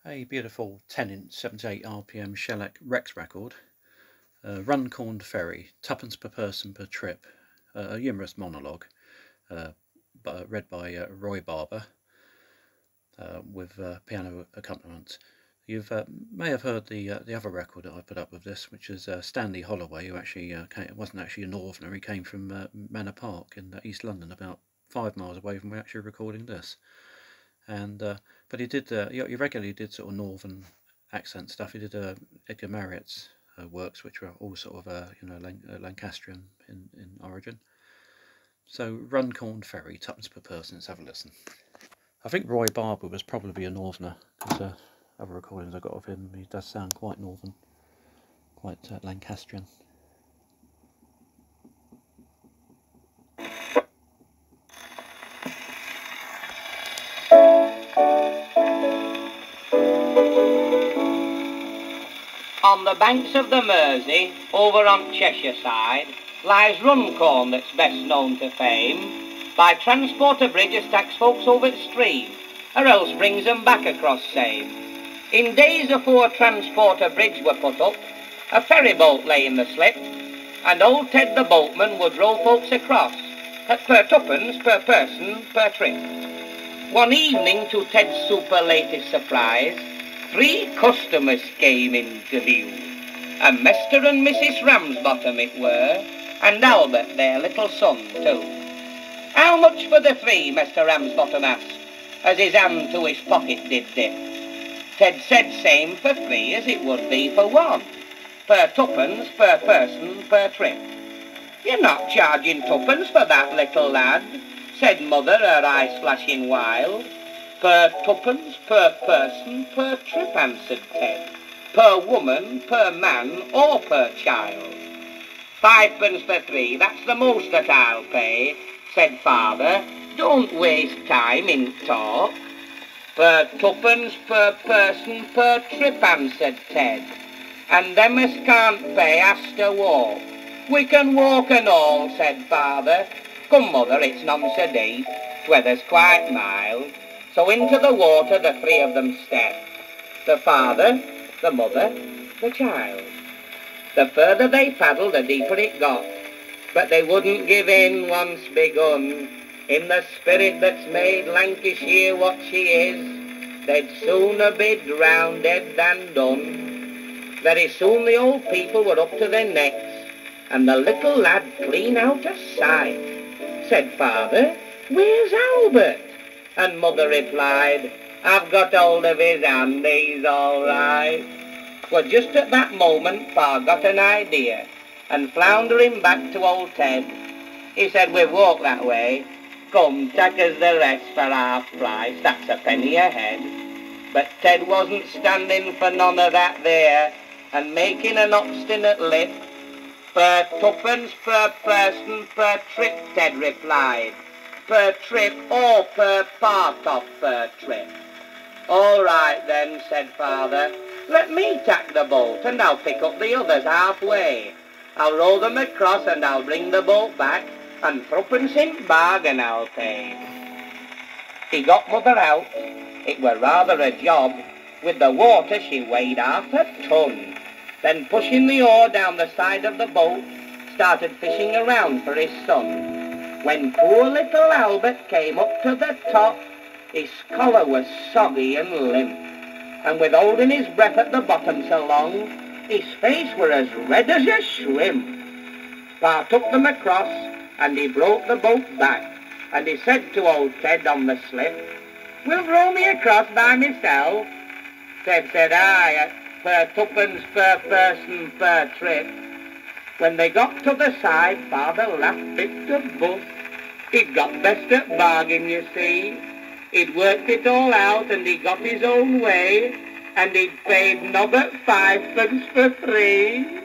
A beautiful 10-inch 78 RPM shellac Rex record, Runcorn Ferry, Tuppence per person per trip, a humorous monologue, read by Roy Barber, with piano accompaniment. You may have heard the other record that I put up with this, which is Stanley Holloway, who actually wasn't actually a northerner. He came from Manor Park in East London, about 5 miles away from where we're actually recording this. And but he did he regularly did sort of northern accent stuff. He did Edgar Marriot's works, which were all sort of Lancastrian in origin. So Runcorn Ferry, Tuppence per person. Let's have a listen. I think Roy Barber was probably a northerner, because other recordings I got of him, he does sound quite northern, quite Lancastrian. On the banks of the Mersey, over on Cheshire side, lies Runcorn that's best known to fame. By transporter bridge as tax folks over the stream, or else brings them back across same. In days afore transporter bridge were put up, a ferry boat lay in the slip, and old Ted the boatman would row folks across, at per tuppence per person per trip. One evening, to Ted's superlative surprise, 3 customers came into view, a Mr. and Mrs. Ramsbottom it were, and Albert, their little son, too. How much for the 3, Mr. Ramsbottom asked, as his hand to his pocket did dip. Ted said same for 3 as it would be for 1, per tuppence per person per trip. You're not charging tuppence for that, little lad, said mother, her eyes flashing wild. Per tuppence per person per trip, answered Ted. Per woman, per man, or per child. 5 pence for 3, that's the most that I'll pay, said father. Don't waste time in talk. Per tuppence per person per trip, answered Ted. And them as can't pay has to walk. We can walk and all, said father. Come, mother, it's none so deep. Weather's quite mild. So into the water the 3 of them stepped. The father, the mother, the child. The further they paddled, the deeper it got. But they wouldn't give in once begun. In the spirit that's made Lancashire what she is, they'd sooner be drowned dead than done. Very soon the old people were up to their necks, and the little lad clean out of sight. Said father, where's Albert? And mother replied, I've got hold of his hand, he's all right. Well, just at that moment, pa got an idea, and floundering back to old Ted, he said, we've walked that way. Come, take us the rest for half price, that's a penny a head. But Ted wasn't standing for none of that there, and making an obstinate lip, per tuppence per person per trip, Ted replied. Per trip or per part of per trip. All right then, said father, let me tack the boat and I'll pick up the others halfway. I'll row them across and I'll bring the boat back, and 3 in bargain I'll pay. He got mother out. It were rather a job. With the water she weighed half a ton. Then pushing the oar down the side of the boat, started fishing around for his son. When poor little Albert came up to the top, his collar was soggy and limp, and with holding his breath at the bottom so long, his face were as red as a shrimp. Pa took them across, and he brought the boat back, and he said to old Ted on the slip, will row me across by myself? Ted said, aye, per tuppence per person per trip. When they got to the side, father laughed bit of buff. He'd got best at bargain, you see. He'd worked it all out and he got his own way, and he'd paid nobbut 5 pence for 3.